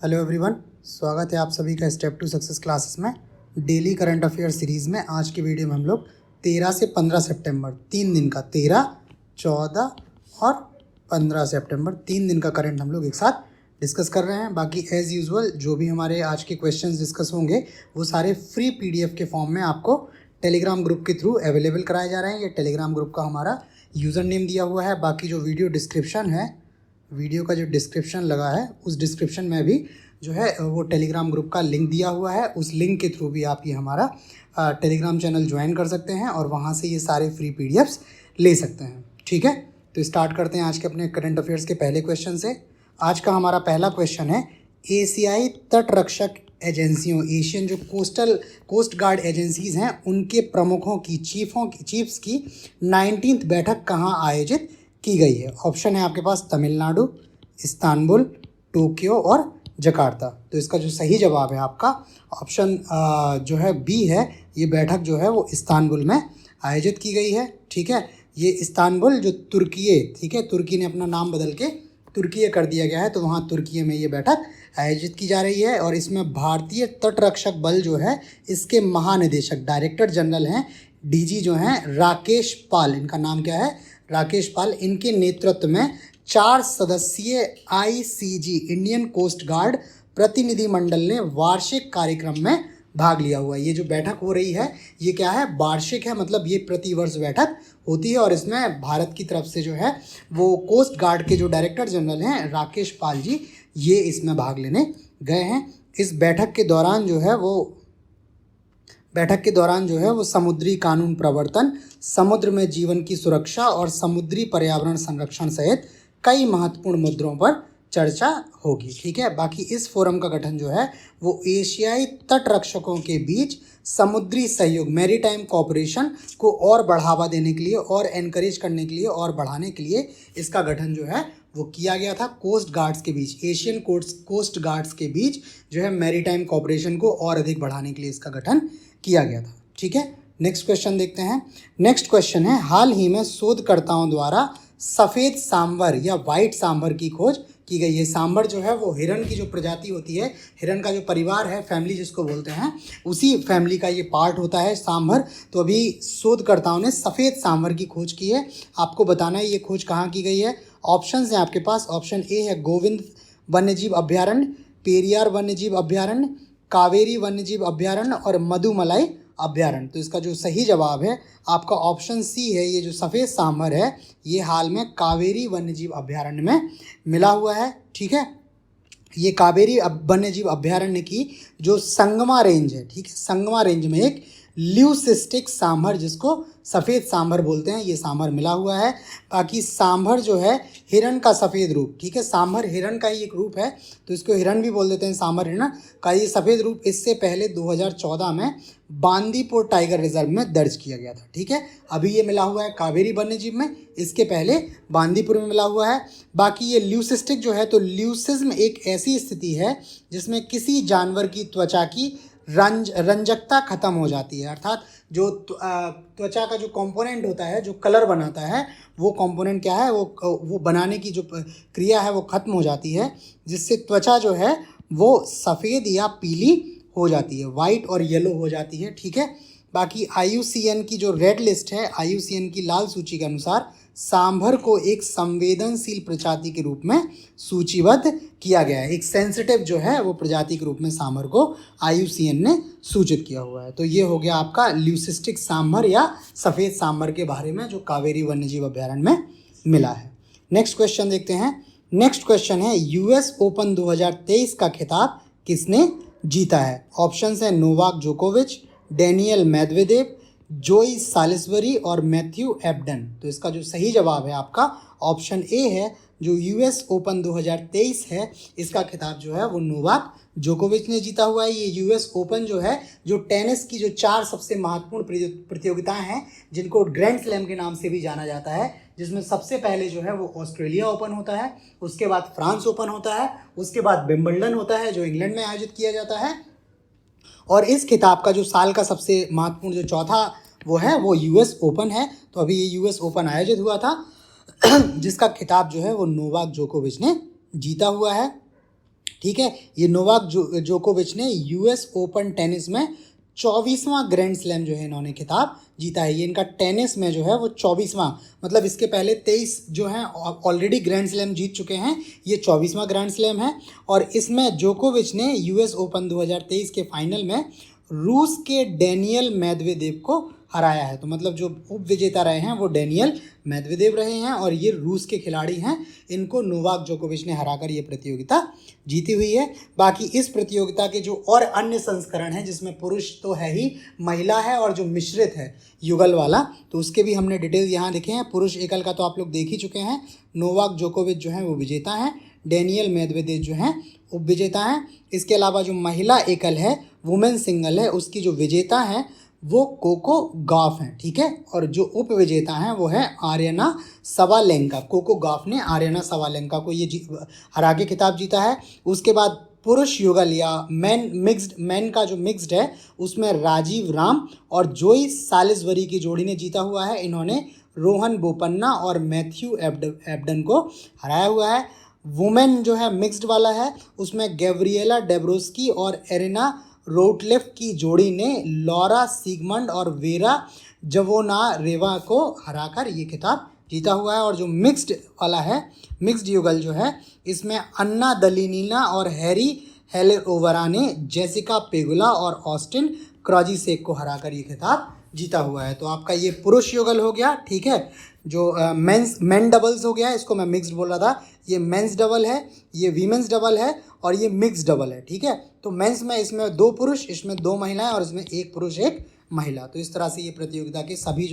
Hello everyone, स्वागत है आप सभी का स्टेप टू सक्सेस क्लासेस में डेली करंट अफेयर सीरीज़ में। आज की वीडियो में हम लोग 13 से 15 सितंबर 3 दिन का 13, 14 और 15 सितंबर 3 दिन का करंट हम लोग एक साथ डिस्कस कर रहे हैं। बाकी एज़ यूजुअल जो भी हमारे आज के क्वेश्चंस डिस्कस होंगे वो सारे फ्री पीडीएफ के फॉर्म में आपको टेलीग्राम ग्रुप के थ्रू अवेलेबल कराए जा रहे हैं। ये टेलीग्राम ग्रुप का हमारा यूज़र नेम दिया हुआ है। बाकी जो वीडियो डिस्क्रिप्शन है, वीडियो का जो डिस्क्रिप्शन लगा है उस डिस्क्रिप्शन में भी जो है वो टेलीग्राम ग्रुप का लिंक दिया हुआ है। उस लिंक के थ्रू भी आप ये हमारा टेलीग्राम चैनल ज्वाइन कर सकते हैं और वहाँ से ये सारे फ्री पीडीएफ्स ले सकते हैं। ठीक है, तो स्टार्ट करते हैं आज के अपने करंट अफेयर्स के पहले क्वेश्चन से। आज का हमारा पहला क्वेश्चन है, एशियाई तटरक्षक एजेंसियों, एशियन जो कोस्ट गार्ड एजेंसीज हैं उनके प्रमुखों की चीफ्स की 19वीं बैठक कहाँ आयोजित की गई है। ऑप्शन है आपके पास तमिलनाडु, इस्तांबुल, टोक्यो और जकार्ता। तो इसका जो सही जवाब है आपका ऑप्शन जो है बी है। ये बैठक जो है वो इस्तांबुल में आयोजित की गई है। ठीक है, ये इस्तांबुल जो तुर्की, ठीक है, तुर्की ने अपना नाम बदल के तुर्की कर दिया गया है, तो वहाँ तुर्की में ये बैठक आयोजित की जा रही है। और इसमें भारतीय तटरक्षक बल जो है इसके महानिदेशक डायरेक्टर जनरल हैं, डीजी जो हैं राकेश पाल, इनका नाम क्या है, राकेश पाल। इनके नेतृत्व में 4 सदस्यीय आईसीजी इंडियन कोस्ट गार्ड प्रतिनिधिमंडल ने वार्षिक कार्यक्रम में भाग लिया हुआ है। ये जो बैठक हो रही है ये क्या है, वार्षिक है, मतलब ये प्रतिवर्ष बैठक होती है। और इसमें भारत की तरफ से जो है वो कोस्ट गार्ड के जो डायरेक्टर जनरल हैं राकेश पाल जी, ये इसमें भाग लेने गए हैं। इस बैठक के दौरान जो है वो समुद्री कानून प्रवर्तन, समुद्र में जीवन की सुरक्षा और समुद्री पर्यावरण संरक्षण सहित कई महत्वपूर्ण मुद्दों पर चर्चा होगी। ठीक है, बाकी इस फोरम का गठन जो है वो एशियाई तटरक्षकों के बीच समुद्री सहयोग, मैरीटाइम कोऑपरेशन को और बढ़ावा देने के लिए और एनकरेज करने के लिए और बढ़ाने के लिए इसका गठन जो है वो किया गया था। कोस्ट गार्ड्स के बीच, एशियन कोस्ट गार्ड्स के बीच जो है मैरीटाइम कोऑपरेशन को और अधिक बढ़ाने के लिए इसका गठन किया गया था। ठीक है, नेक्स्ट क्वेश्चन देखते हैं। नेक्स्ट क्वेश्चन है, हाल ही में शोधकर्ताओं द्वारा सफ़ेद सांभर या वाइट सांभर की खोज की गई है। सांभर जो है वो हिरन की जो प्रजाति होती है, हिरन का जो परिवार है, फैमिली जिसको बोलते हैं, उसी फैमिली का ये पार्ट होता है सांभर। तो अभी शोधकर्ताओं ने सफ़ेद सांभर की खोज की है। आपको बताना है ये खोज कहाँ की गई है। ऑप्शन हैं आपके पास। ऑप्शन ए है गोविंद वन्यजीव अभ्यारण्य, पेरियार वन्यजीव अभ्यारण्य, कावेरी वन्यजीव अभ्यारण्य और मधुमलाई अभ्यारण्य। तो इसका जो सही जवाब है आपका ऑप्शन सी है। ये जो सफ़ेद सांभर है ये हाल में कावेरी वन्यजीव अभ्यारण्य में मिला हुआ है। ठीक है, ये कावेरी वन्यजीव अभ्यारण्य की जो संगमा रेंज है, ठीक है, संगमा रेंज में एक ल्यूसिस्टिक सांभर, जिसको सफ़ेद सांभर बोलते हैं, ये सांभर मिला हुआ है। बाकी सांभर जो है हिरन का सफ़ेद रूप, ठीक है, सांभर हिरन का ही एक रूप है, तो इसको हिरन भी बोल देते हैं, सांभर हिरन का ये सफ़ेद रूप इससे पहले 2014 में बांदीपुर टाइगर रिजर्व में दर्ज किया गया था। ठीक है, अभी ये मिला हुआ है कावेरी वन्यजीव में, इसके पहले बांदीपुर में मिला हुआ है। बाकी ये ल्यूसिस्टिक जो है, तो ल्यूसिज्म एक ऐसी स्थिति है जिसमें किसी जानवर की त्वचा की रंजकता खत्म हो जाती है, अर्थात जो त्वचा का जो कंपोनेंट होता है, जो कलर बनाता है, वो कंपोनेंट क्या है, वो बनाने की जो क्रिया है वो खत्म हो जाती है, जिससे त्वचा जो है वो सफ़ेद या पीली हो जाती है, वाइट और येलो हो जाती है। ठीक है, बाकी IUCN की जो रेड लिस्ट है, IUCN की लाल सूची के अनुसार सांभर को एक संवेदनशील प्रजाति के रूप में सूचीबद्ध किया गया है। एक सेंसिटिव जो है वो प्रजाति के रूप में सांभर को IUCN ने सूचित किया हुआ है। तो ये हो गया आपका ल्यूसिस्टिक सांभर या सफ़ेद सांभर के बारे में जो कावेरी वन्यजीव अभ्यारण्य में मिला है। नेक्स्ट क्वेश्चन देखते हैं। नेक्स्ट क्वेश्चन है, US ओपन 2023 का खिताब किसने जीता है। ऑप्शंस हैं नोवाक जोकोविच, डेनियल मेदवेदेव, जोई सालिसबरी और मैथ्यू एबडन। तो इसका जो सही जवाब है आपका ऑप्शन ए है। जो US ओपन 2023 है इसका खिताब जो है वो नोवाक जोकोविच ने जीता हुआ है। ये US ओपन जो है, जो टेनिस की जो 4 सबसे महत्वपूर्ण प्रतियोगिताएं हैं जिनको ग्रैंड स्लैम के नाम से भी जाना जाता है, जिसमें सबसे पहले जो है वो ऑस्ट्रेलिया ओपन होता है, उसके बाद फ्रांस ओपन होता है, उसके बाद विंबलडन होता है जो इंग्लैंड में आयोजित किया जाता है, और इस खिताब का जो साल का सबसे महत्वपूर्ण जो चौथा वो है वो US ओपन है। तो अभी ये US ओपन आयोजित हुआ था जिसका खिताब जो है वो नोवाक जोकोविच ने जीता हुआ है। ठीक है। ये नोवाक जोकोविच ने यूएस ओपन टेनिस में 24वां ग्रैंड स्लैम जो है इन्होंने खिताब जीता है। ये इनका टेनिस में जो है वो 24वां, मतलब इसके पहले 23 जो हैं ऑलरेडी ग्रैंड स्लैम जीत चुके हैं, ये 24वां ग्रैंड स्लैम है। और इसमें जोकोविच ने यूएस ओपन 2023 के फाइनल में रूस के डेनियल मेदवेदेव को हराया है। तो मतलब जो उप विजेता रहे हैं वो डेनियल मेदवेदेव रहे हैं और ये रूस के खिलाड़ी हैं। इनको नोवाक जोकोविच ने हराकर ये प्रतियोगिता जीती हुई है। बाकी इस प्रतियोगिता के जो और अन्य संस्करण हैं, जिसमें पुरुष तो है ही, महिला है और जो मिश्रित है युगल वाला, तो उसके भी हमने डिटेल यहाँ लिखे हैं। पुरुष एकल का तो आप लोग देख ही चुके हैं। नोवाक जोकोविच जो है वो विजेता हैं, डेनियल मेदवेदेव जो हैं उप विजेता हैं। इसके अलावा जो महिला एकल है, वुमेन सिंगल है, उसकी जो विजेता हैं वो कोको गॉफ हैं, ठीक है। और जो उप विजेता हैं वो है आर्यना सवालेंका। कोको गॉफ ने आर्यना सवालेंका को ये हरा के खिताब जीता है। उसके बाद पुरुष युगल या मैन का जो मिक्स्ड है उसमें राजीव राम और जोई सालिसबरी की जोड़ी ने जीता हुआ है। इन्होंने रोहन बोपन्ना और मैथ्यू एब्डन को हराया हुआ है। वुमेन जो है मिक्स्ड वाला है, उसमें गैब्रिएला डेब्रोस्की और एरिना रोटलेफ की जोड़ी ने लॉरा सिगमंड और वेरा जवोनारेवा को हराकर ये खिताब जीता हुआ है। और जो मिक्स्ड वाला है, मिक्स्ड युगल जो है, इसमें अन्ना दलीनीना और हैरी हेलेरोवरा ने जेसिका पेगुला और ऑस्टिन क्रॉजीसेक को हराकर ये खिताब जीता हुआ है। तो आपका ये पुरुष युगल हो गया, ठीक है। जो मेन डबल्स हो गया, इसको मैं मिक्स्ड बोल रहा था, ये मेंस डबल है, ये वीमेंस डबल है और ये मिक्स डबल है, ठीक है। तो मेंस में इसमें 2 पुरुष, इसमें 2 महिलाएं और इसमें 1 पुरुष 1 महिला। तो इस तरह से ये प्रतियोगिता के सभी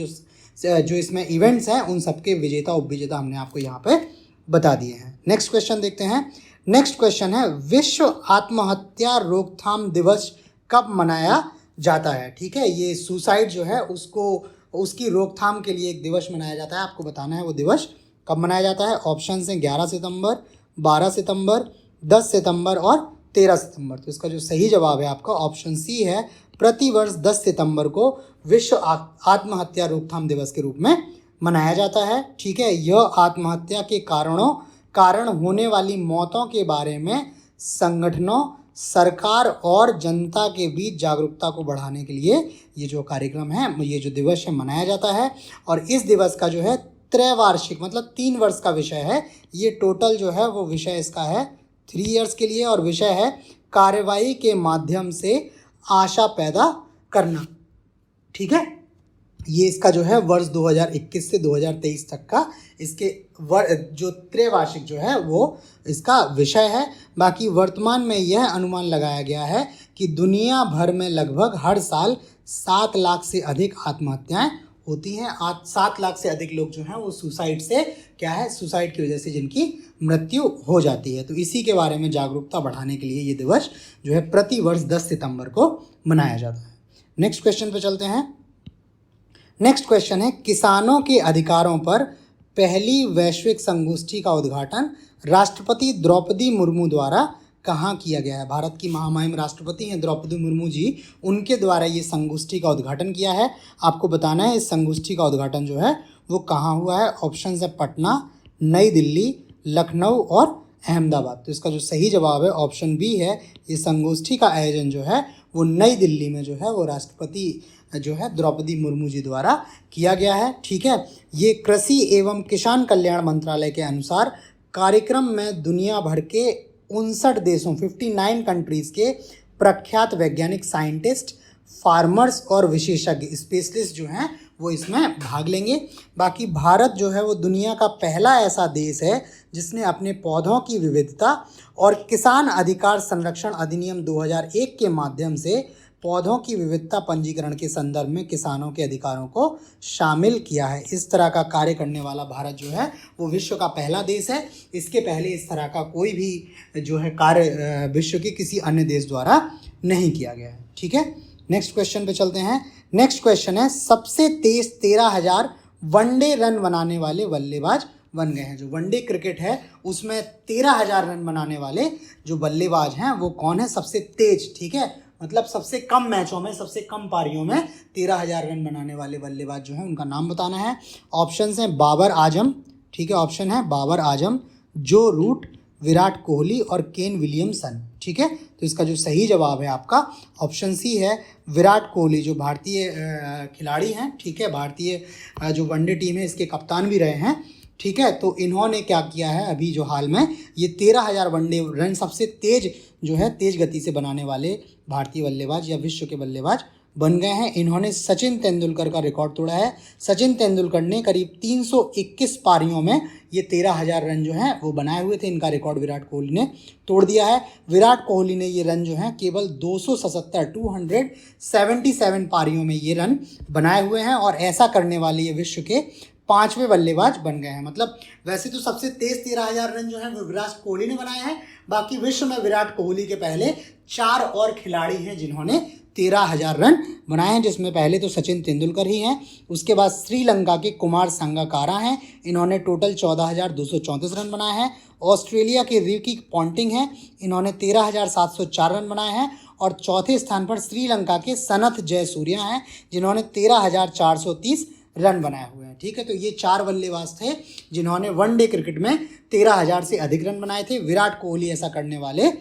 जो इसमें इवेंट्स हैं उन सबके विजेता उप विजेता हमने आपको यहाँ पे बता दिए हैं। नेक्स्ट क्वेश्चन देखते हैं। नेक्स्ट क्वेश्चन है, विश्व आत्महत्या रोकथाम दिवस कब मनाया जाता है, ठीक है। ये सुसाइड जो है उसकी रोकथाम के लिए एक दिवस मनाया जाता है। आपको बताना है वो दिवस कब मनाया जाता है। ऑप्शन हैं 11 सितंबर, 12 सितंबर, 10 सितंबर और 13 सितंबर। तो इसका जो सही जवाब है आपका ऑप्शन सी है। प्रतिवर्ष 10 सितंबर को विश्व आत्महत्या रोकथाम दिवस के रूप में मनाया जाता है, ठीक है। यह आत्महत्या के कारण होने वाली मौतों के बारे में संगठनों, सरकार और जनता के बीच जागरूकता को बढ़ाने के लिए ये जो कार्यक्रम है, ये जो दिवस है मनाया जाता है। और इस दिवस का जो है त्रैवार्षिक, मतलब 3 वर्ष का विषय है। ये टोटल जो है वो विषय इसका है 3 इयर्स के लिए और विषय है कार्रवाई के माध्यम से आशा पैदा करना, ठीक है। ये इसका जो है वर्ष 2021 से 2023 तक का इसके जो त्रैवार्षिक जो है वो इसका विषय है। बाकी वर्तमान में यह अनुमान लगाया गया है कि दुनिया भर में लगभग हर साल 7 लाख से अधिक आत्महत्याएं होती हैं। 7 लाख से अधिक लोग जो हैं वो सुसाइड की वजह से जिनकी मृत्यु हो जाती है। तो इसी के बारे में जागरूकता बढ़ाने के लिए ये दिवस जो है प्रति वर्ष 10 सितंबर को मनाया जाता है। नेक्स्ट क्वेश्चन पे चलते हैं। नेक्स्ट क्वेश्चन है, किसानों के अधिकारों पर पहली वैश्विक संगोष्ठी का उद्घाटन राष्ट्रपति द्रौपदी मुर्मू द्वारा कहाँ किया गया है। भारत की महामहिम राष्ट्रपति हैं द्रौपदी मुर्मू जी, उनके द्वारा ये संगोष्ठी का उद्घाटन किया है। आपको बताना है इस संगोष्ठी का उद्घाटन जो है वो कहाँ हुआ है। ऑप्शन है पटना, नई दिल्ली, लखनऊ और अहमदाबाद। तो इसका जो सही जवाब है ऑप्शन बी है। ये संगोष्ठी का आयोजन जो है वो नई दिल्ली में जो है वो राष्ट्रपति जो है द्रौपदी मुर्मू जी द्वारा किया गया है, ठीक है। ये कृषि एवं किसान कल्याण मंत्रालय के अनुसार कार्यक्रम में दुनिया भर के 59 देशों 59 कंट्रीज़ के प्रख्यात वैज्ञानिक, साइंटिस्ट, फार्मर्स और विशेषज्ञ स्पेशलिस्ट जो हैं वो इसमें भाग लेंगे। बाकी भारत जो है वो दुनिया का पहला ऐसा देश है जिसने अपने पौधों की विविधता और किसान अधिकार संरक्षण अधिनियम 2001 के माध्यम से पौधों की विविधता पंजीकरण के संदर्भ में किसानों के अधिकारों को शामिल किया है। इस तरह का कार्य करने वाला भारत जो है वो विश्व का पहला देश है। इसके पहले इस तरह का कोई भी जो है कार्य विश्व के किसी अन्य देश द्वारा नहीं किया गया है, ठीक है। नेक्स्ट क्वेश्चन पे चलते हैं। नेक्स्ट क्वेश्चन है, सबसे तेज 13,000 वनडे रन बनाने वाले बल्लेबाज बन गए हैं। जो वनडे क्रिकेट है उसमें 13,000 रन बनाने वाले जो बल्लेबाज हैं वो कौन है सबसे तेज, ठीक है। मतलब सबसे कम मैचों में, सबसे कम पारियों में 13,000 रन बनाने वाले बल्लेबाज जो हैं उनका नाम बताना है। ऑप्शन हैं बाबर आजम, ठीक है। ऑप्शन है बाबर आजम, जो रूट, विराट कोहली और केन विलियमसन। ठीक है, तो इसका जो सही जवाब है आपका ऑप्शन सी है, विराट कोहली, जो भारतीय खिलाड़ी हैं। ठीक है, भारतीय जो वनडे टीम है इसके कप्तान भी रहे हैं। ठीक है, तो इन्होंने क्या किया है अभी जो हाल में, ये 13,000 वनडे रन सबसे तेज जो है तेज गति से बनाने वाले भारतीय बल्लेबाज या विश्व के बल्लेबाज बन गए हैं। इन्होंने सचिन तेंदुलकर का रिकॉर्ड तोड़ा है। सचिन तेंदुलकर ने करीब 321 पारियों में ये 13,000 रन जो हैं वो बनाए हुए थे। इनका रिकॉर्ड विराट कोहली ने तोड़ दिया है। विराट कोहली ने ये रन जो हैं केवल 277 पारियों में ये रन बनाए हुए हैं, और ऐसा करने वाले ये विश्व के 5वें बल्लेबाज बन गए हैं। मतलब वैसे तो सबसे तेज 13,000 रन जो है वो विराट कोहली ने बनाए हैं। बाकी विश्व में विराट कोहली के पहले 4 और खिलाड़ी हैं जिन्होंने 13,000 रन बनाए हैं, जिसमें पहले तो सचिन तेंदुलकर ही हैं। उसके बाद श्रीलंका के कुमार संगकारा हैं, इन्होंने टोटल 14,234 रन बनाए हैं। ऑस्ट्रेलिया के रिकी पॉन्टिंग हैं, इन्होंने 13,704 रन बनाए हैं। और चौथे स्थान पर श्रीलंका के सनथ जयसूर्या हैं, जिन्होंने 13,430 रन बनाए हुए हैं। ठीक है, तो ये 4 बल्लेबाज थे जिन्होंने वनडे क्रिकेट में 13,000 से अधिक रन बनाए थे। विराट कोहली ऐसा करने वाले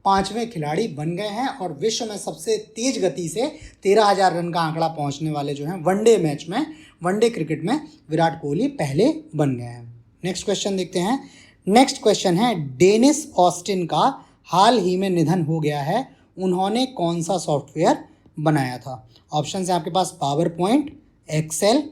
5वें खिलाड़ी बन गए हैं, और विश्व में सबसे तेज गति से 13,000 रन का आंकड़ा पहुंचने वाले जो हैं वनडे मैच में, वनडे क्रिकेट में विराट कोहली पहले बन गए हैं। नेक्स्ट क्वेश्चन देखते हैं। नेक्स्ट क्वेश्चन है, डेनिस ऑस्टिन का हाल ही में निधन हो गया है, उन्होंने कौन सा सॉफ्टवेयर बनाया था? ऑप्शन है आपके पास PowerPoint, Excel,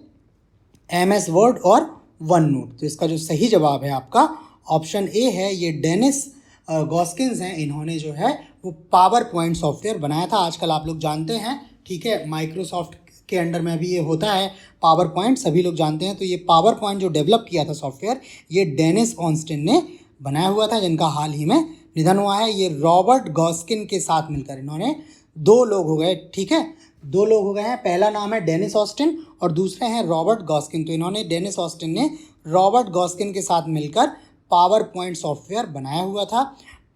MS Word और वन नोट। तो इसका जो सही जवाब है आपका ऑप्शन ए है, ये डेनिस गॉस्किंस हैं, इन्होंने जो है वो पावर पॉइंट सॉफ्टवेयर बनाया था। आजकल आप लोग जानते हैं, ठीक है, माइक्रोसॉफ्ट के अंडर में भी ये होता है पावर पॉइंट, सभी लोग जानते हैं। तो ये पावर पॉइंट जो डेवलप किया था सॉफ्टवेयर, ये डेनिस ऑस्टिन ने बनाया हुआ था, जिनका हाल ही में निधन हुआ है। ये रॉबर्ट गॉस्किन के साथ मिलकर इन्होंने 2 लोग हो गए। ठीक है, 2 लोग हो गए हैं। पहला नाम है डेनिस ऑस्टिन और दूसरे हैं रॉबर्ट गॉस्किन। तो इन्होंने, डेनिस ऑस्टिन ने रॉबर्ट गॉस्किन के साथ मिलकर पावर पॉइंट सॉफ्टवेयर बनाया हुआ था।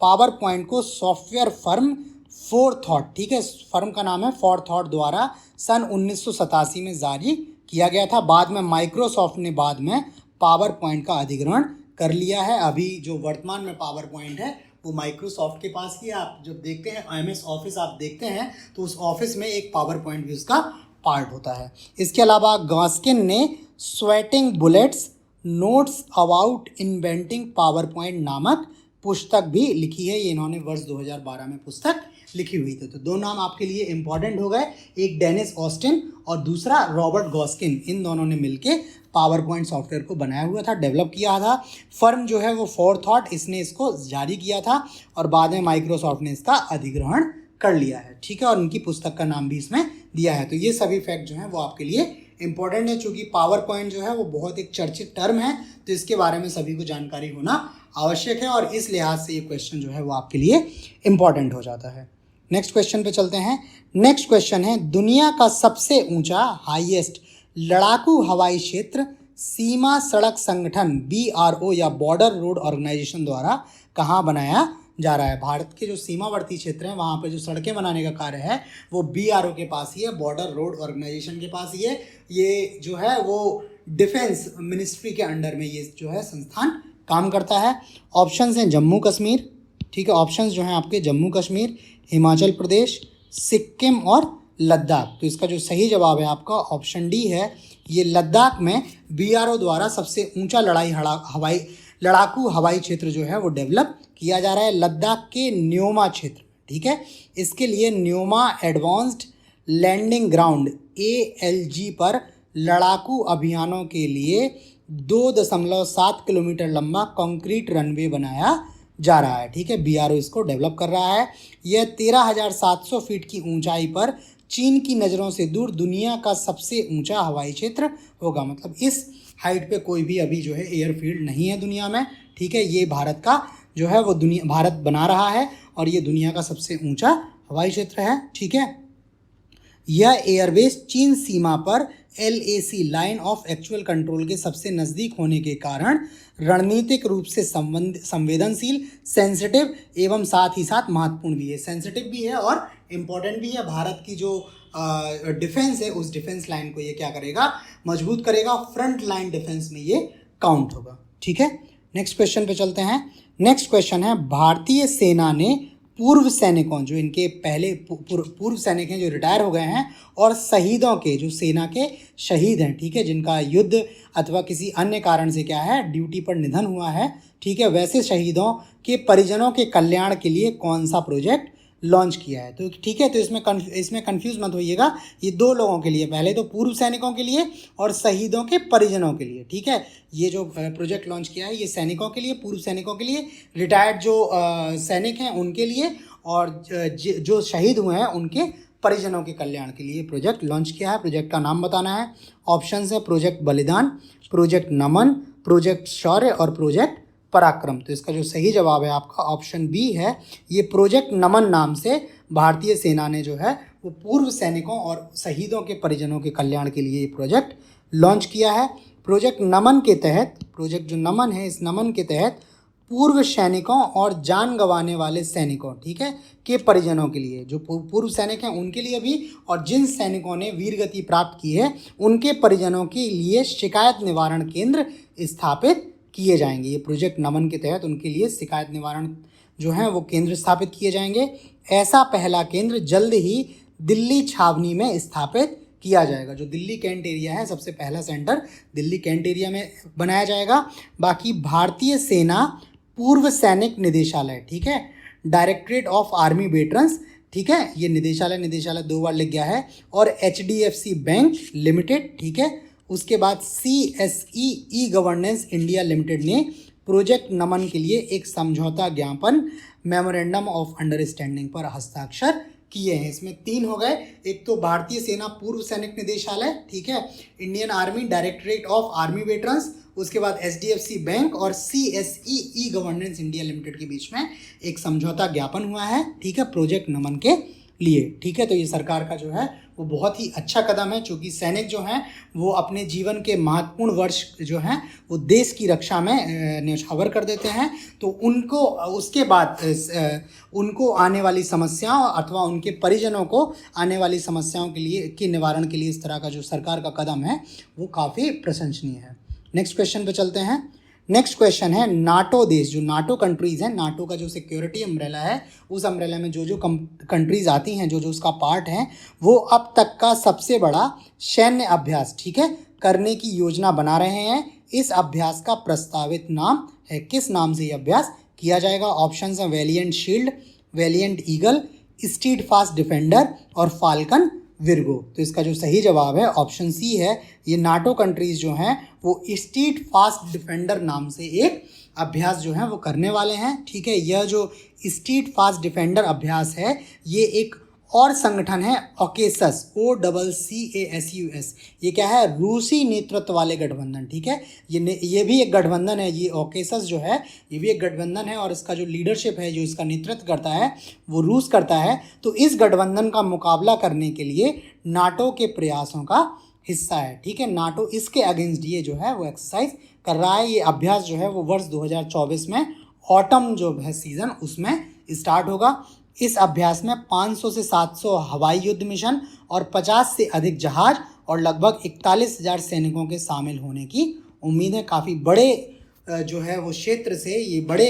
पावर पॉइंट को सॉफ्टवेयर फर्म फोरथॉट, ठीक है, फर्म का नाम है फोरथॉट, द्वारा सन 1987 में जारी किया गया था। बाद में माइक्रोसॉफ्ट ने बाद में पावर पॉइंट का अधिग्रहण कर लिया है। अभी जो वर्तमान में पावर पॉइंट है वो माइक्रोसॉफ्ट के पास ही है। आप जब देखते हैं MS ऑफिस आप देखते हैं तो उस ऑफिस में एक पावर पॉइंट भी उसका पार्ट होता है। इसके अलावा गॉस्किन ने sweating bullets notes about inventing power point नामक पुस्तक भी लिखी है। ये इन्होंने वर्ष 2012 में पुस्तक लिखी हुई थी। तो 2 नाम आपके लिए इंपॉर्टेंट हो गए, एक डेनिस ऑस्टिन और दूसरा रॉबर्ट गॉस्किन। इन दोनों ने मिलके पावर पॉइंट सॉफ्टवेयर को बनाया हुआ था, डेवलप किया था। फर्म जो है वो फोरथॉट, इसने इसको जारी किया था और बाद में माइक्रोसॉफ्ट ने इसका अधिग्रहण कर लिया है। ठीक है, और उनकी पुस्तक का नाम भी इसमें दिया है। तो ये सभी फैक्ट जो हैं वो आपके लिए इंपॉर्टेंट है, चूँकि पावर पॉइंट जो है वो बहुत एक चर्चित टर्म है, तो इसके बारे में सभी को जानकारी होना आवश्यक है, और इस लिहाज से ये क्वेश्चन जो है वो आपके लिए इंपॉर्टेंट हो जाता है। नेक्स्ट क्वेश्चन पे चलते हैं। नेक्स्ट क्वेश्चन है, दुनिया का सबसे ऊंचा हाईएस्ट लड़ाकू हवाई क्षेत्र सीमा सड़क संगठन BRO या बॉर्डर रोड ऑर्गेनाइजेशन द्वारा कहाँ बनाया जा रहा है? भारत के जो सीमावर्ती क्षेत्र हैं वहाँ पे जो सड़कें बनाने का कार्य है वो BRO के पास ही है, बॉर्डर रोड ऑर्गेनाइजेशन के पास ही है। ये जो है वो डिफेंस मिनिस्ट्री के अंडर में ये जो है संस्थान काम करता है। ऑप्शंस हैं जम्मू कश्मीर, ठीक है, ऑप्शंस जो हैं आपके जम्मू कश्मीर, हिमाचल प्रदेश, सिक्किम और लद्दाख। तो इसका जो सही जवाब है आपका ऑप्शन डी है, ये लद्दाख में BRO द्वारा सबसे ऊंचा लड़ाकू हवाई क्षेत्र जो है वो डेवलप किया जा रहा है लद्दाख के न्योमा क्षेत्र। ठीक है, इसके लिए Nyoma advanced landing ground ALG पर लड़ाकू अभियानों के लिए 2.7 किलोमीटर लंबा कंक्रीट रनवे बनाया जा रहा है। ठीक है, BRO इसको डेवलप कर रहा है। यह 13,700 फीट की ऊंचाई पर चीन की नज़रों से दूर दुनिया का सबसे ऊंचा हवाई क्षेत्र होगा। मतलब इस हाइट पे कोई भी अभी जो है एयरफील्ड नहीं है दुनिया में। ठीक है, ये भारत का जो है वो भारत बना रहा है और ये दुनिया का सबसे ऊंचा हवाई क्षेत्र है। ठीक है, यह एयरबेस चीन सीमा पर LAC line of actual control के सबसे नज़दीक होने के कारण रणनीतिक रूप से संवेदनशील, सेंसिटिव एवं साथ ही साथ महत्वपूर्ण भी है। सेंसिटिव भी है और इम्पोर्टेंट भी है। भारत की जो डिफेंस है उस डिफेंस लाइन को ये क्या करेगा, मजबूत करेगा। फ्रंट लाइन डिफेंस में ये काउंट होगा। ठीक है, नेक्स्ट क्वेश्चन पे चलते हैं। नेक्स्ट क्वेश्चन है, भारतीय सेना ने पूर्व सैनिकों, जो इनके पहले पूर्व सैनिक हैं जो रिटायर हो गए हैं, और शहीदों के, जो सेना के शहीद हैं, ठीक है, जिनका युद्ध अथवा किसी अन्य कारण से क्या है, ड्यूटी पर निधन हुआ है, ठीक है, वैसे शहीदों के परिजनों के कल्याण के लिए कौन सा प्रोजेक्ट लॉन्च किया है। तो ठीक है, तो इसमें कंफ्यूज मत होइएगा, ये दो लोगों के लिए, पहले तो पूर्व सैनिकों के लिए और शहीदों के परिजनों के लिए, ठीक है। ये जो प्रोजेक्ट लॉन्च किया है ये सैनिकों के लिए, पूर्व सैनिकों के लिए, रिटायर्ड जो सैनिक हैं उनके लिए, और जो शहीद हुए हैं उनके परिजनों के कल्याण के लिए प्रोजेक्ट लॉन्च किया है। प्रोजेक्ट का नाम बताना है। ऑप्शंस है प्रोजेक्ट बलिदान, प्रोजेक्ट नमन, प्रोजेक्ट शौर्य और प्रोजेक्ट पराक्रम। तो इसका जो सही जवाब है आपका ऑप्शन बी है। ये प्रोजेक्ट नमन नाम से भारतीय सेना ने जो है वो पूर्व सैनिकों और शहीदों के परिजनों के कल्याण के लिए ये प्रोजेक्ट लॉन्च किया है। प्रोजेक्ट नमन के तहत, प्रोजेक्ट जो नमन है, इस नमन के तहत पूर्व सैनिकों और जान गंवाने वाले सैनिकों, ठीक है, के परिजनों के लिए, जो पूर्व सैनिक हैं उनके लिए भी, और जिन सैनिकों ने वीरगति प्राप्त की है उनके परिजनों के लिए शिकायत निवारण केंद्र स्थापित किए जाएंगे। ये प्रोजेक्ट नमन के तहत उनके लिए शिकायत निवारण जो है वो केंद्र स्थापित किए जाएंगे। ऐसा पहला केंद्र जल्द ही दिल्ली छावनी में स्थापित किया जाएगा। जो दिल्ली कैंट एरिया है, सबसे पहला सेंटर दिल्ली कैंट एरिया में बनाया जाएगा। बाकी भारतीय सेना पूर्व सैनिक निदेशालय, ठीक है, डायरेक्टरेट ऑफ आर्मी वेटरन्स, ठीक है, ये निदेशालय 2 बार लिख गया है, और HDFC बैंक लिमिटेड, ठीक है। उसके बाद CSE e governance India limited ने प्रोजेक्ट नमन के लिए एक समझौता ज्ञापन मेमोरेंडम ऑफ अंडरस्टैंडिंग पर हस्ताक्षर किए हैं। इसमें 3 हो गए, एक तो भारतीय सेना पूर्व सैनिक निदेशालय, ठीक है, Indian army directorate of army veterans, उसके बाद HDFC बैंक और CSE e governance India limited के बीच में एक समझौता ज्ञापन हुआ है, ठीक है, प्रोजेक्ट नमन के लिए, ठीक है। तो ये सरकार का जो है वो बहुत ही अच्छा कदम है, क्योंकि सैनिक जो हैं वो अपने जीवन के महत्वपूर्ण वर्ष जो हैं वो देश की रक्षा में न्यौछावर कर देते हैं। तो उनको उसके बाद उनको आने वाली समस्याओं अथवा उनके परिजनों को आने वाली समस्याओं के निवारण के लिए इस तरह का जो सरकार का कदम है वो काफ़ी प्रशंसनीय है। नेक्स्ट क्वेश्चन पे चलते हैं। नेक्स्ट क्वेश्चन है, नाटो देश, जो नाटो कंट्रीज़ हैं, नाटो का जो सिक्योरिटी अम्ब्रेला है, उस अम्ब्रेला में जो कंट्रीज़ आती हैं, जो उसका पार्ट है, वो अब तक का सबसे बड़ा सैन्य अभ्यास, ठीक है, करने की योजना बना रहे हैं। इस अभ्यास का प्रस्तावित नाम है, किस नाम से ये अभ्यास किया जाएगा? ऑप्शन है Valiant shield, Valiant eagle, stead fast defender और फाल्कन विर्गो। तो इसका जो सही जवाब है ऑप्शन सी है। ये नाटो कंट्रीज़ जो हैं वो स्ट्रीट फास्ट डिफेंडर नाम से एक अभ्यास जो है वो करने वाले हैं, ठीक है। यह जो स्ट्रीट फास्ट डिफेंडर अभ्यास है ये एक और संगठन है ऑकेसस, OCCASUS। ये क्या है? रूसी नेतृत्व वाले गठबंधन, ठीक है। ये भी एक गठबंधन है, ये ऑकेसस जो है ये भी एक गठबंधन है, और इसका जो लीडरशिप है, जो इसका नेतृत्व करता है वो रूस करता है। तो इस गठबंधन का मुकाबला करने के लिए नाटो के प्रयासों का हिस्सा है, ठीक है। नाटो इसके अगेंस्ट ये जो है वो एक्सरसाइज कर रहा है। ये अभ्यास जो है वो वर्ष 2024 में ऑटम जो है सीजन उसमें स्टार्ट होगा। इस अभ्यास में 500 से 700 हवाई युद्ध मिशन और 50 से अधिक जहाज और लगभग 41,000 सैनिकों के शामिल होने की उम्मीद है। काफ़ी बड़े जो है वो क्षेत्र से ये बड़े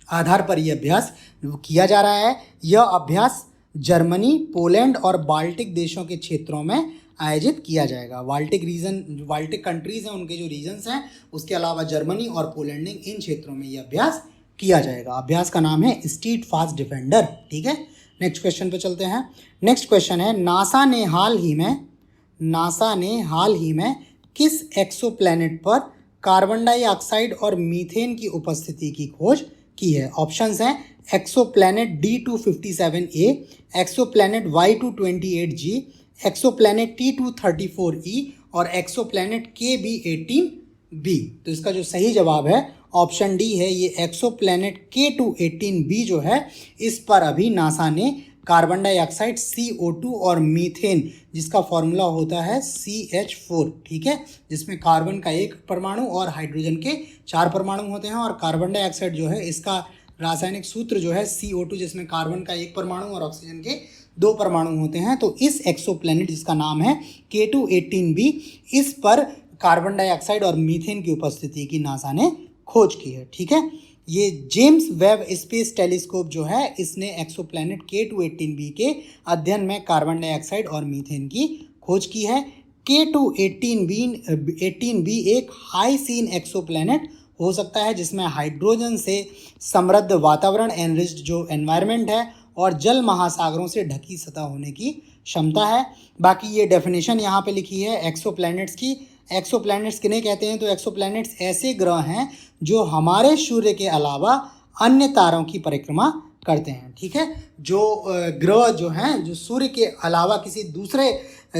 आधार पर यह अभ्यास किया जा रहा है। यह अभ्यास जर्मनी, पोलैंड और बाल्टिक देशों के क्षेत्रों में आयोजित किया जाएगा। बाल्टिक कंट्रीज़ हैं, उनके जो रीजन्स हैं, उसके अलावा जर्मनी और पोलैंड, इन क्षेत्रों में यह अभ्यास किया जाएगा। अभ्यास का नाम है स्ट्रीट फास्ट डिफेंडर, ठीक है। नेक्स्ट क्वेश्चन पे चलते हैं। नेक्स्ट क्वेश्चन है, नासा ने हाल ही में किस एक्सोप्लैनेट पर कार्बन डाइऑक्साइड और मीथेन की उपस्थिति की खोज की है? ऑप्शंस हैं exoplanet D257A, exoplanet Y228G, exoplanet T234E और एक्सोप्लैनेट KB18B। तो इसका जो सही जवाब है ऑप्शन डी है। ये एक्सोप्लैनेट K218B जो है, इस पर अभी नासा ने कार्बन डाइऑक्साइड CO2 और मीथेन, जिसका फॉर्मूला होता है CH4, ठीक है, जिसमें कार्बन का 1 परमाणु और हाइड्रोजन के 4 परमाणु होते हैं। और कार्बन डाइऑक्साइड जो है इसका रासायनिक सूत्र जो है CO2, जिसमें कार्बन का 1 परमाणु और ऑक्सीजन के 2 परमाणु होते हैं। तो इस एक्सोप्लैनेट जिसका नाम है K218B, इस पर कार्बन डाइऑक्साइड और मीथेन की उपस्थिति की नासा ने खोज की है। ठीक है, ये जेम्स वेब स्पेस टेलीस्कोप जो है इसने एक्सोप्लैनेट K2-18b के अध्ययन में कार्बन डाइऑक्साइड और मीथेन की खोज की है। K2-18b एक हाई सीन एक्सोप्लैनेट हो सकता है जिसमें हाइड्रोजन से समृद्ध वातावरण एनरिच्ड जो एनवायरनमेंट है और जल महासागरों से ढकी सतह होने की क्षमता है। बाकी ये डेफिनेशन यहाँ पे लिखी है एक्सोप्लैनेट्स की। एक्सोप्लैनेट्स किन्हें कहते हैं? तो एक्सोप्लैनेट्स ऐसे ग्रह हैं जो हमारे सूर्य के अलावा अन्य तारों की परिक्रमा करते हैं। ठीक है, जो ग्रह जो हैं जो सूर्य के अलावा किसी दूसरे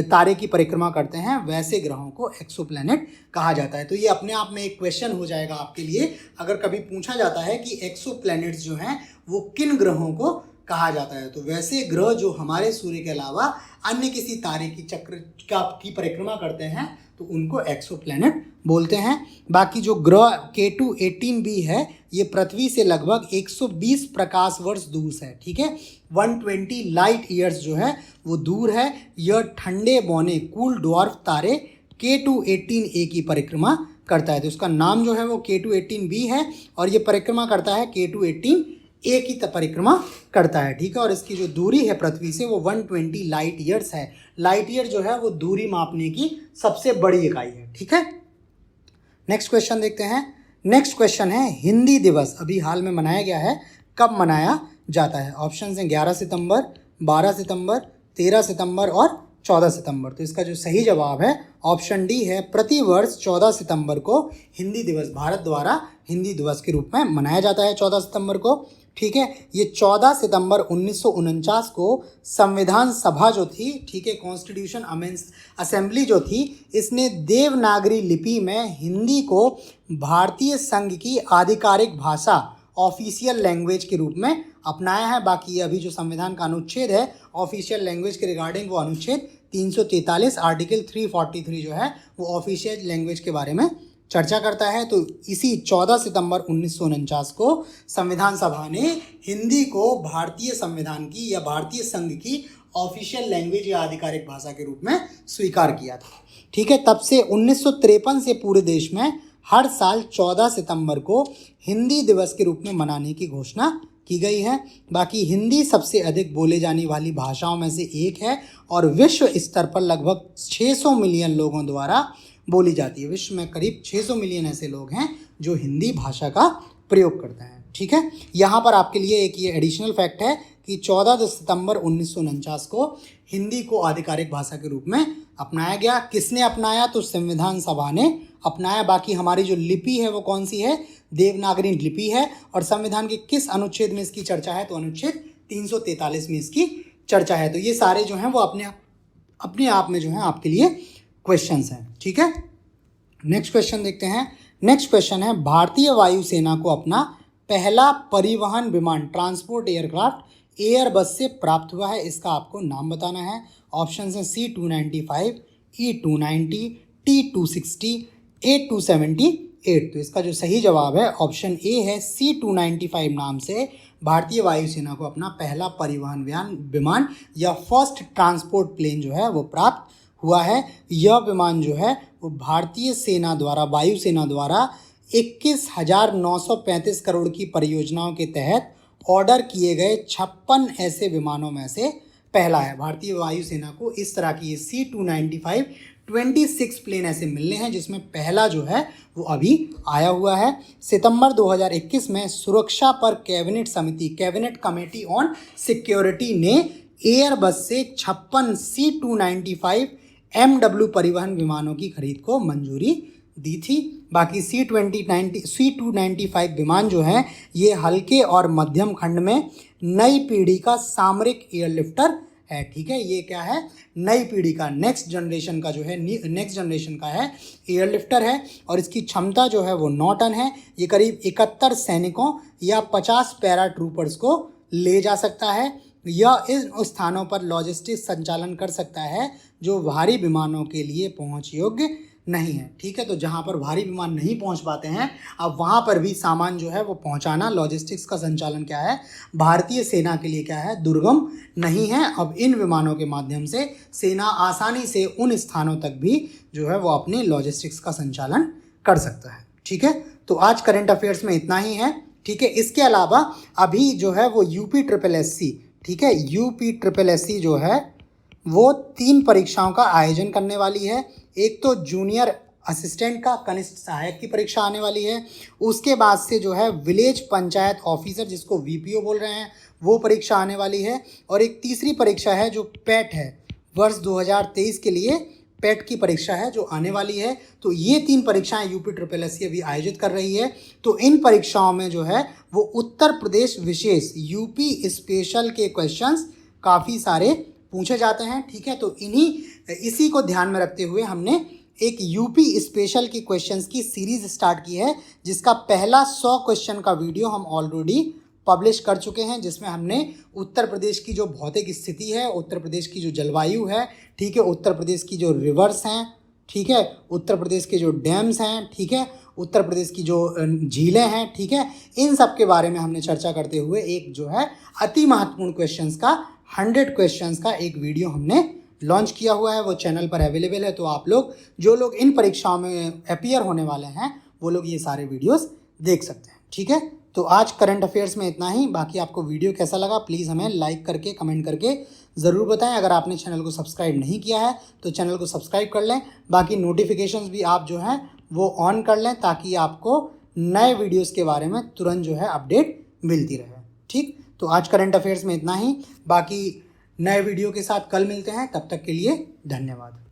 तारे की परिक्रमा करते हैं वैसे ग्रहों को एक्सोप्लैनेट कहा जाता है। तो ये अपने आप में एक क्वेश्चन हो जाएगा आपके लिए, अगर कभी पूछा जाता है कि एक्सोप्लैनेट्स जो हैं वो किन ग्रहों को कहा जाता है, तो वैसे ग्रह जो हमारे सूर्य के अलावा अन्य किसी तारे की चक्र की परिक्रमा करते हैं तो उनको एक्सोप्लैनेट बोलते हैं। बाकी जो ग्रह K2-18b है ये पृथ्वी से लगभग 120 प्रकाश वर्ष दूर है। ठीक है, 120 लाइट ईयर्स जो है वो दूर है। यह ठंडे बौने कूल ड्वार्फ तारे K2-18a की परिक्रमा करता है। तो उसका नाम जो है वो K2-18b है और ये परिक्रमा करता है K2-18a की परिक्रमा करता है। ठीक है, और इसकी जो दूरी है पृथ्वी से वो 120 लाइट ईयर्स है। लाइट ईयर जो है वो दूरी मापने की सबसे बड़ी इकाई है। ठीक है, नेक्स्ट क्वेश्चन देखते हैं। नेक्स्ट क्वेश्चन है हिंदी दिवस अभी हाल में मनाया गया है, कब मनाया जाता है? ऑप्शन हैं 11 सितंबर, 12 सितंबर, 13 सितंबर और 14 सितंबर। तो इसका जो सही जवाब है ऑप्शन डी है, प्रतिवर्ष 14 सितंबर को हिंदी दिवस भारत द्वारा हिंदी दिवस के रूप में मनाया जाता है 14 सितंबर को। ठीक है, ये 14 सितंबर 1949 को संविधान सभा जो थी, ठीक है, कॉन्स्टिट्यूशन असेंबली जो थी, इसने देवनागरी लिपि में हिंदी को भारतीय संघ की आधिकारिक भाषा ऑफिशियल लैंग्वेज के रूप में अपनाया है। बाकी अभी जो संविधान का अनुच्छेद है ऑफिशियल लैंग्वेज के रिगार्डिंग वो अनुच्छेद 343 आर्टिकल 343 जो है वो ऑफिशियल लैंग्वेज के बारे में चर्चा करता है। तो इसी 14 सितंबर 1949 को संविधान सभा ने हिंदी को भारतीय संविधान की या भारतीय संघ की ऑफिशियल लैंग्वेज या आधिकारिक भाषा के रूप में स्वीकार किया था। ठीक है, तब से 1953 से पूरे देश में हर साल 14 सितंबर को हिंदी दिवस के रूप में मनाने की घोषणा की गई है। बाकी हिंदी सबसे अधिक बोले जाने वाली भाषाओं में से एक है और विश्व स्तर पर लगभग 600 मिलियन लोगों द्वारा बोली जाती है। विश्व में करीब 600 मिलियन ऐसे लोग हैं जो हिंदी भाषा का प्रयोग करते हैं। ठीक है, यहाँ पर आपके लिए एक ये एडिशनल फैक्ट है कि 14 सितंबर 1949 को हिंदी को आधिकारिक भाषा के रूप में अपनाया गया। किसने अपनाया? तो संविधान सभा ने अपनाया। बाकी हमारी जो लिपि है वो कौन सी है? देवनागरी लिपि है। और संविधान के किस अनुच्छेद में इसकी चर्चा है? तो अनुच्छेद 343 में इसकी चर्चा है। तो ये सारे जो हैं वो अपने आप में जो है आपके लिए क्वेश्चंस हैं। ठीक है, नेक्स्ट क्वेश्चन देखते हैं। नेक्स्ट क्वेश्चन है भारतीय वायुसेना को अपना पहला परिवहन विमान ट्रांसपोर्ट एयरक्राफ्ट एयरबस से प्राप्त हुआ है, इसका आपको नाम बताना है। ऑप्शन हैं C295, E290, T260, A278। तो इसका जो सही जवाब है ऑप्शन ए है, C295 नाम से भारतीय वायुसेना को अपना पहला परिवहन विमान या फर्स्ट ट्रांसपोर्ट प्लेन जो है वो प्राप्त हुआ है। यह विमान जो है वो भारतीय सेना द्वारा वायुसेना द्वारा 21,935 करोड़ की परियोजनाओं के तहत ऑर्डर किए गए 56 ऐसे विमानों में से पहला है। भारतीय वायुसेना को इस तरह की C295 26 प्लेन ऐसे मिलने हैं जिसमें पहला जो है वो अभी आया हुआ है। सितंबर 2021 में सुरक्षा पर कैबिनेट कमेटी ऑन सिक्योरिटी ने एयरबस से 56 C295 MW परिवहन विमानों की खरीद को मंजूरी दी थी। बाकी C295 विमान जो है ये हल्के और मध्यम खंड में नई पीढ़ी का सामरिक एयरलिफ्टर है। ठीक है, ये क्या है? नई पीढ़ी का नेक्स्ट जनरेशन का है एयरलिफ्टर है और इसकी क्षमता जो है वो 9 टन है। ये करीब 71 सैनिकों या 50 पैरा ट्रूपर्स को ले जा सकता है। यह इन स्थानों पर लॉजिस्टिक्स संचालन कर सकता है जो भारी विमानों के लिए पहुंच योग्य नहीं है। ठीक है, तो जहां पर भारी विमान नहीं पहुंच पाते हैं अब वहां पर भी सामान जो है वो पहुंचाना, लॉजिस्टिक्स का संचालन क्या है, भारतीय सेना के लिए क्या है, दुर्गम नहीं है। अब इन विमानों के माध्यम से सेना आसानी से उन स्थानों तक भी जो है वो अपने लॉजिस्टिक्स का संचालन कर सकता है। ठीक है, तो आज करंट अफेयर्स में इतना ही है, ठीक है। इसके अलावा अभी जो है वो यूपी ट्रिपल एससी, ठीक है, यूपी ट्रिपल एससी जो है वो 3 परीक्षाओं का आयोजन करने वाली है। एक तो जूनियर असिस्टेंट का कनिष्ठ सहायक की परीक्षा आने वाली है, उसके बाद से जो है विलेज पंचायत ऑफिसर जिसको वीपीओ बोल रहे हैं वो परीक्षा आने वाली है, और एक तीसरी परीक्षा है जो पेट है, वर्ष 2023 के लिए पेट की परीक्षा है जो आने वाली है। तो ये 3 परीक्षाएं यूपी ट्रिपल एससी अभी आयोजित कर रही है। तो इन परीक्षाओं में जो है वो उत्तर प्रदेश विशेष यूपी स्पेशल के क्वेश्चंस काफ़ी सारे पूछे जाते हैं, ठीक है। तो इसी को ध्यान में रखते हुए हमने एक यूपी स्पेशल की क्वेश्चंस की सीरीज स्टार्ट की है, जिसका पहला 100 क्वेश्चन का वीडियो हम ऑलरेडी पब्लिश कर चुके हैं, जिसमें हमने उत्तर प्रदेश की जो भौतिक स्थिति है, उत्तर प्रदेश की जो जलवायु है, ठीक है, उत्तर प्रदेश की जो रिवर्स हैं, ठीक है, उत्तर प्रदेश के जो डैम्स हैं, ठीक है, उत्तर प्रदेश की जो झीलें हैं, ठीक है, इन सब के बारे में हमने चर्चा करते हुए एक जो है अति महत्वपूर्ण क्वेश्चंस का 100 क्वेश्चंस का एक वीडियो हमने लॉन्च किया हुआ है, वो चैनल पर अवेलेबल है। तो आप लोग जो लोग इन परीक्षाओं में अपीयर होने वाले हैं वो लोग ये सारे वीडियोस देख सकते हैं, ठीक है। तो आज करंट अफेयर्स में इतना ही। बाकी आपको वीडियो कैसा लगा प्लीज़ हमें लाइक करके कमेंट करके ज़रूर बताएं। अगर आपने चैनल को सब्सक्राइब नहीं किया है तो चैनल को सब्सक्राइब कर लें। बाकी नोटिफिकेशंस भी आप जो हैं वो ऑन कर लें ताकि आपको नए वीडियोस के बारे में तुरंत जो है अपडेट मिलती रहे, ठीक। तो आज करंट अफेयर्स में इतना ही। बाकी नए वीडियो के साथ कल मिलते हैं, तब तक के लिए धन्यवाद।